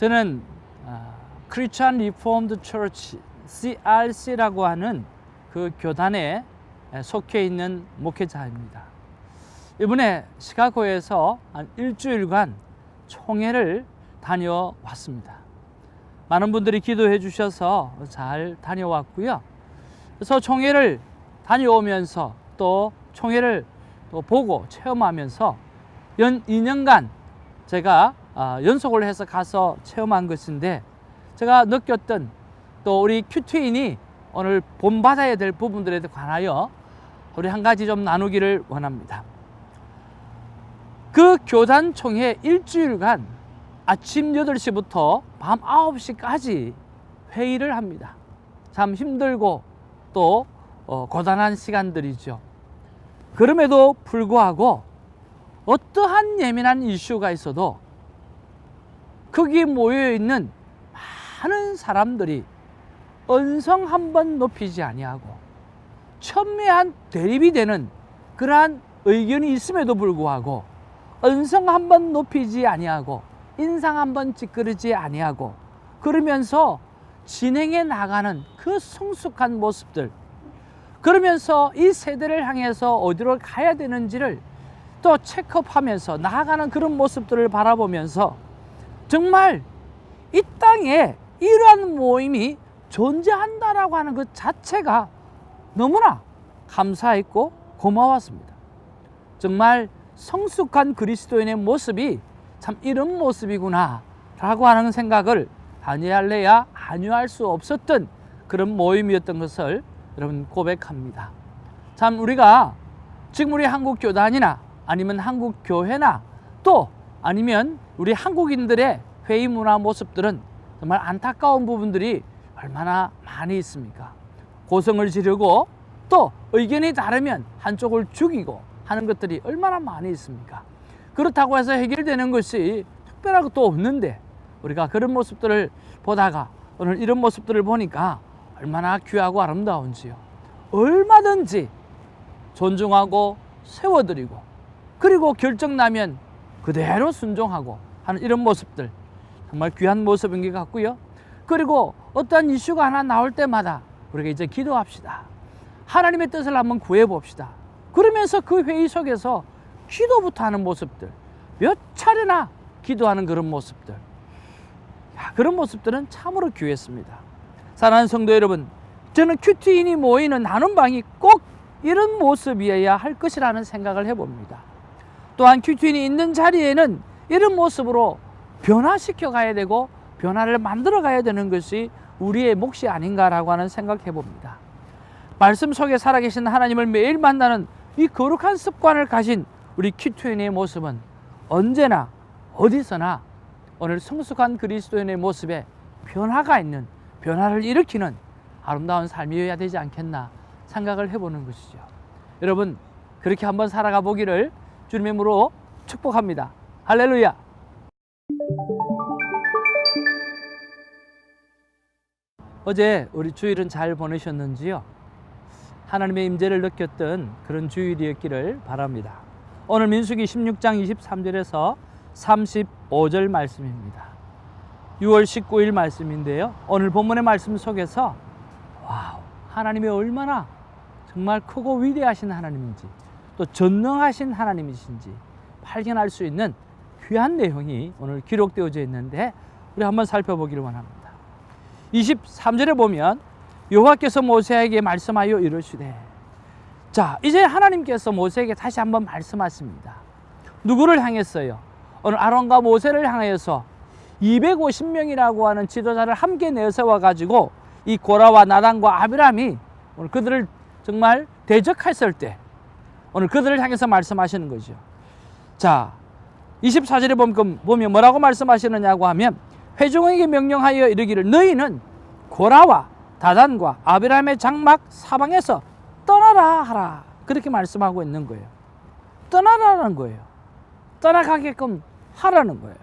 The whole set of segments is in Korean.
저는 Christian Reformed Church CRC라고 하는 그 교단에 속해 있는 목회자입니다. 이번에 시카고에서 한 일주일간 총회를 다녀왔습니다. 많은 분들이 기도해 주셔서 잘 다녀왔고요. 그래서 총회를 다녀오면서 또 총회를 또 보고 체험하면서 연 2년간 제가 연속을 해서 가서 체험한 것인데, 제가 느꼈던 또 우리 큐트인이 오늘 본받아야 될 부분들에 관하여 우리 한 가지 좀 나누기를 원합니다. 그 교단 총회 일주일간 아침 8시부터 밤 9시까지 회의를 합니다. 참 힘들고 또 고단한 시간들이죠. 그럼에도 불구하고 어떠한 예민한 이슈가 있어도 거기에 모여있는 많은 사람들이 언성 한 번 높이지 아니하고 첨예한 대립이 되는 그러한 의견이 있음에도 불구하고 언성 한 번 높이지 아니하고 인상 한 번 찌끄리지 아니하고 그러면서 진행해 나가는 그 성숙한 모습들, 그러면서 이 세대를 향해서 어디로 가야 되는지를 또 체크업하면서 나아가는 그런 모습들을 바라보면서 정말 이 땅에 이러한 모임이 존재한다라고 하는 것 자체가 너무나 감사했고 고마웠습니다. 정말 성숙한 그리스도인의 모습이 참 이런 모습이구나 라고 하는 생각을 아니할래야 아니할 수 없었던 그런 모임이었던 것을 여러분 고백합니다. 참 우리가 지금 우리 한국 교단이나 아니면 한국 교회나 또 아니면 우리 한국인들의 회의 문화 모습들은 정말 안타까운 부분들이 얼마나 많이 있습니까? 고성을 지르고 또 의견이 다르면 한쪽을 죽이고 하는 것들이 얼마나 많이 있습니까? 그렇다고 해서 해결되는 것이 특별한 것도 없는데 우리가 그런 모습들을 보다가 오늘 이런 모습들을 보니까 얼마나 귀하고 아름다운지요. 얼마든지 존중하고 세워드리고 그리고 결정나면 그대로 순종하고 하는 이런 모습들 정말 귀한 모습인 것 같고요. 그리고 어떠한 이슈가 하나 나올 때마다 우리가 이제 기도합시다. 하나님의 뜻을 한번 구해봅시다. 그러면서 그 회의 속에서 기도부터 하는 모습들, 몇 차례나 기도하는 그런 모습들, 그런 모습들은 참으로 귀했습니다. 사랑하는 성도 여러분, 저는 큐티인이 모이는 나눔방이 꼭 이런 모습이어야 할 것이라는 생각을 해봅니다. 또한 큐티인이 있는 자리에는 이런 모습으로 변화시켜 가야 되고 변화를 만들어 가야 되는 것이 우리의 몫이 아닌가라고 하는 생각해 봅니다. 말씀 속에 살아계신 하나님을 매일 만나는 이 거룩한 습관을 가진 우리 큐티인의 모습은 언제나 어디서나 오늘 성숙한 그리스도인의 모습에 변화가 있는, 변화를 일으키는 아름다운 삶이어야 되지 않겠나 생각을 해보는 것이죠. 여러분, 그렇게 한번 살아가 보기를 주님의 이름으로 축복합니다. 할렐루야. 어제 우리 주일은 잘 보내셨는지요? 하나님의 임재를 느꼈던 그런 주일이었기를 바랍니다. 오늘 민수기 16장 23절에서 35절 말씀입니다. 6월 19일 말씀인데요. 오늘 본문의 말씀 속에서 와우, 하나님이 얼마나 정말 크고 위대하신 하나님인지 또 전능하신 하나님이신지 발견할 수 있는 귀한 내용이 오늘 기록되어져 있는데 우리 한번 살펴보기를 원합니다. 23절에 보면 여호와께서 모세에게 말씀하여 이르시되, 자, 이제 하나님께서 모세에게 다시 한번 말씀하십니다. 누구를 향했어요? 오늘 아론과 모세를 향하여서 250명이라고 하는 지도자를 함께 내세워 가지고 이 고라와 나단과 아비람이 오늘 그들을 정말 대적했을 때 오늘 그들을 향해서 말씀하시는 거죠. 자, 24절에 보면 뭐라고 말씀하시느냐고 하면 회중에게 명령하여 이르기를 너희는 고라와 다단과 아비람의 장막 사방에서 떠나라 하라. 그렇게 말씀하고 있는 거예요. 떠나라는 거예요. 떠나가게끔 하라는 거예요.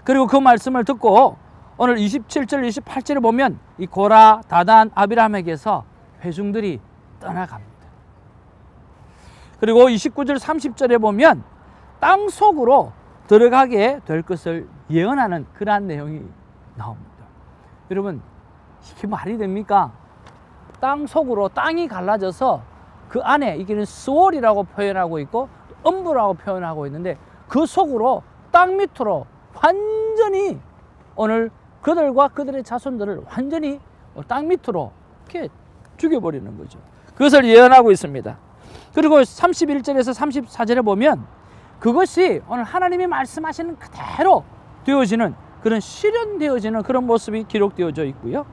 그리고 그 말씀을 듣고 오늘 27절, 28절에 보면 이 고라, 다단, 아비람에게서 회중들이 떠나갑니다. 그리고 29절, 30절에 보면 땅 속으로 들어가게 될 것을 예언하는 그러한 내용이 나옵니다. 여러분, 이게 말이 됩니까? 땅 속으로 땅이 갈라져서 그 안에 이게는 스월이라고 표현하고 있고 음부라고 표현하고 있는데 그 속으로 땅 밑으로 완전히 오늘 그들과 그들의 자손들을 완전히 땅 밑으로 이렇게 죽여버리는 거죠. 그것을 예언하고 있습니다. 그리고 31절에서 34절에 보면 그것이 오늘 하나님이 말씀하시는 그대로 되어지는 그런 실현되어지는 그런 모습이 기록되어져 있고요.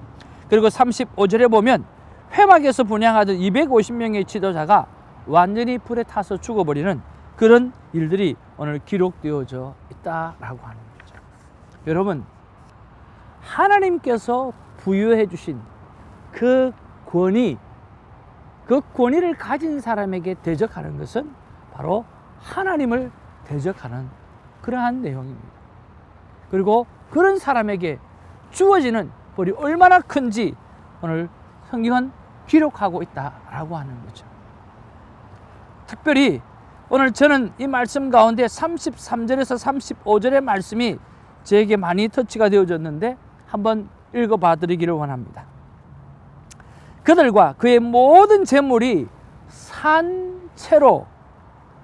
그리고 35절에 보면 회막에서 분향하던 250명의 지도자가 완전히 불에 타서 죽어버리는 그런 일들이 오늘 기록되어져 있다라고 하는 거죠. 여러분, 하나님께서 부여해 주신 그 권위를 가진 사람에게 대적하는 것은 바로 하나님을 대적하는 그러한 내용입니다. 그리고 그런 사람에게 주어지는 벌이 얼마나 큰지 오늘 성경은 기록하고 있다라고 하는 거죠. 특별히 오늘 저는 이 말씀 가운데 33절에서 35절의 말씀이 저에게 많이 터치가 되어졌는데 한번 읽어봐 드리기를 원합니다. 그들과 그의 모든 재물이 산채로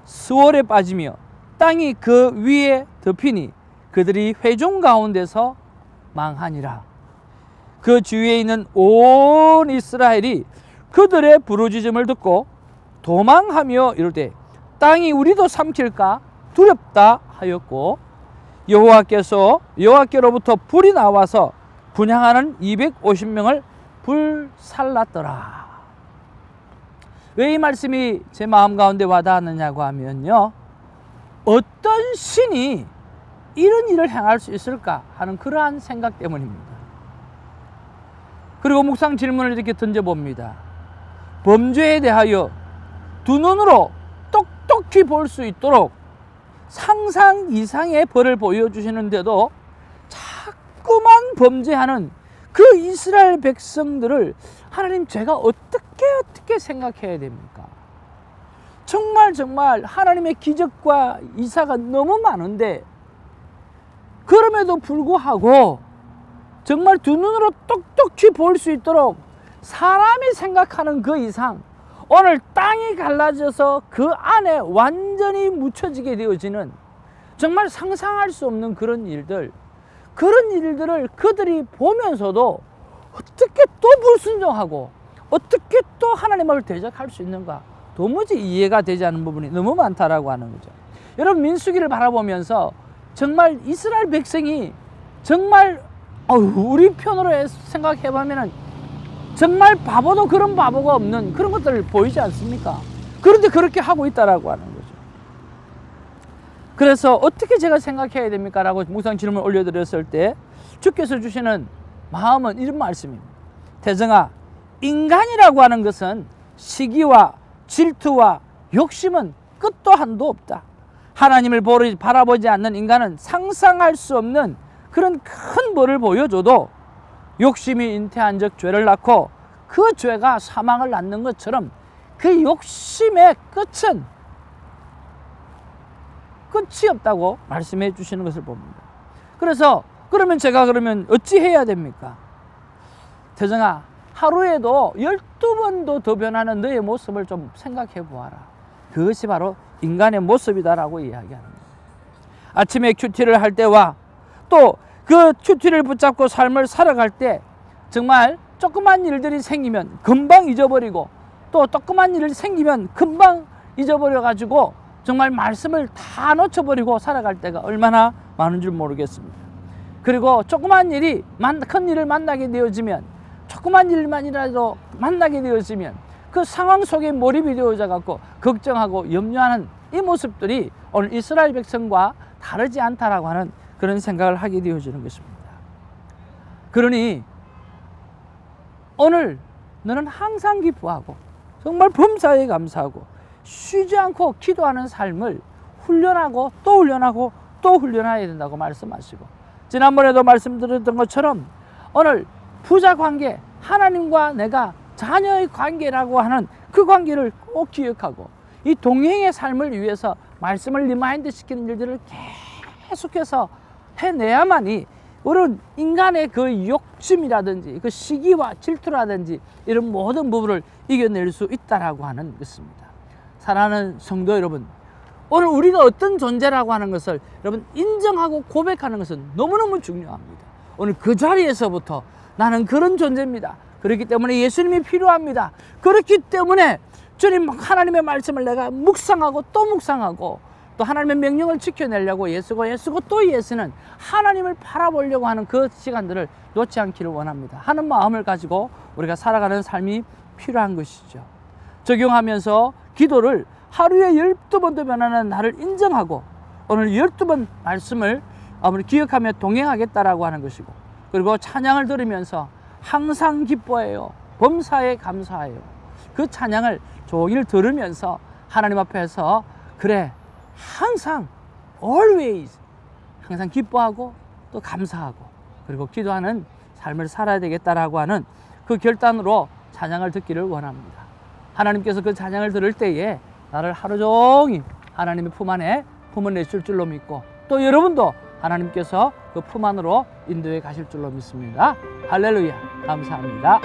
스월에 빠지며 땅이 그 위에 덮이니 그들이 회중 가운데서 망하니라. 그 주위에 있는 온 이스라엘이 그들의 부르짖음을 듣고 도망하며 이르되 땅이 우리도 삼킬까 두렵다 하였고 여호와께로부터 불이 나와서 분향하는 250명을 불살랐더라. 왜 이 말씀이 제 마음 가운데 와닿았느냐고 하면요, 어떤 신이 이런 일을 행할 수 있을까 하는 그러한 생각 때문입니다. 그리고 묵상 질문을 이렇게 던져봅니다. 범죄에 대하여 두 눈으로 똑똑히 볼 수 있도록 상상 이상의 벌을 보여주시는데도 자꾸만 범죄하는 그 이스라엘 백성들을 하나님, 제가 어떻게 생각해야 됩니까? 정말 하나님의 기적과 이사가 너무 많은데 그럼에도 불구하고 정말 두 눈으로 똑똑히 볼 수 있도록 사람이 생각하는 그 이상 오늘 땅이 갈라져서 그 안에 완전히 묻혀지게 되어지는 정말 상상할 수 없는 그런 일들을 그들이 보면서도 어떻게 또 불순종하고 어떻게 또 하나님을 대적할 수 있는가, 도무지 이해가 되지 않는 부분이 너무 많다라고 하는 거죠. 여러분, 민수기를 바라보면서 정말 이스라엘 백성이 정말 우리 편으로 생각해보면 정말 바보도 그런 바보가 없는 그런 것들을 보이지 않습니까? 그런데 그렇게 하고 있다라고 하는 거죠. 그래서 어떻게 제가 생각해야 됩니까? 라고 묵상 질문을 올려드렸을 때 주께서 주시는 마음은 이런 말씀입니다. 태정아, 인간이라고 하는 것은 시기와 질투와 욕심은 끝도 한도 없다. 하나님을 바라보지 않는 인간은 상상할 수 없는 그런 큰 벌을 보여줘도 욕심이 잉태한 적 죄를 낳고 그 죄가 사망을 낳는 것처럼 그 욕심의 끝은 끝이 없다고 말씀해 주시는 것을 봅니다. 그래서 제가 어찌 해야 됩니까? 태정아, 하루에도 12번도 더 변하는 너의 모습을 좀 생각해 보아라. 그것이 바로 인간의 모습이다라고 이야기하는 거예요. 아침에 큐티를 할 때와 또 그 큐티를 붙잡고 삶을 살아갈 때 정말 조그만 일들이 생기면 금방 잊어버리고 또 조그만 일이 생기면 금방 잊어버려가지고 정말 말씀을 다 놓쳐버리고 살아갈 때가 얼마나 많은 줄 모르겠습니다. 그리고 조그만 일이 큰 일을 만나게 되어지면 조그만 일만이라도 만나게 되어지면 그 상황 속에 몰입이 되어져 갖고 걱정하고 염려하는 이 모습들이 오늘 이스라엘 백성과 다르지 않다라고 하는 그런 생각을 하게 되어지는 것입니다. 그러니 오늘 너는 항상 기뻐하고 정말 범사에 감사하고 쉬지 않고 기도하는 삶을 훈련하고 또 훈련하고 또 훈련해야 된다고 말씀하시고, 지난번에도 말씀드렸던 것처럼 오늘 부자 관계, 하나님과 내가 자녀의 관계라고 하는 그 관계를 꼭 기억하고 이 동행의 삶을 위해서 말씀을 리마인드 시키는 일들을 계속해서 해내야만이 우리는 인간의 그 욕심이라든지 그 시기와 질투라든지 이런 모든 부분을 이겨낼 수 있다라고 하는 것입니다. 사랑하는 성도 여러분, 오늘 우리가 어떤 존재라고 하는 것을 여러분 인정하고 고백하는 것은 너무너무 중요합니다. 오늘 그 자리에서부터 나는 그런 존재입니다. 그렇기 때문에 예수님이 필요합니다. 그렇기 때문에 주님 하나님의 말씀을 내가 묵상하고 또 묵상하고 또 하나님의 명령을 지켜내려고 예수고 또 예수는 하나님을 바라보려고 하는 그 시간들을 놓지 않기를 원합니다. 하는 마음을 가지고 우리가 살아가는 삶이 필요한 것이죠. 적용하면서 기도를 하루에 12번도 변하는 나를 인정하고 오늘 12번 말씀을 기억하며 동행하겠다라고 하는 것이고, 그리고 찬양을 들으면서 항상 기뻐해요, 범사에 감사해요. 그 찬양을 종일 들으면서 하나님 앞에서 그래 항상 always 항상 기뻐하고 또 감사하고 그리고 기도하는 삶을 살아야 되겠다라고 하는 그 결단으로 찬양을 듣기를 원합니다. 하나님께서 그 찬양을 들을 때에 나를 하루 종일 하나님의 품 안에 품어내실 줄로 믿고 또 여러분도 하나님께서 그 품 안으로 인도해 가실 줄로 믿습니다. 할렐루야, 감사합니다.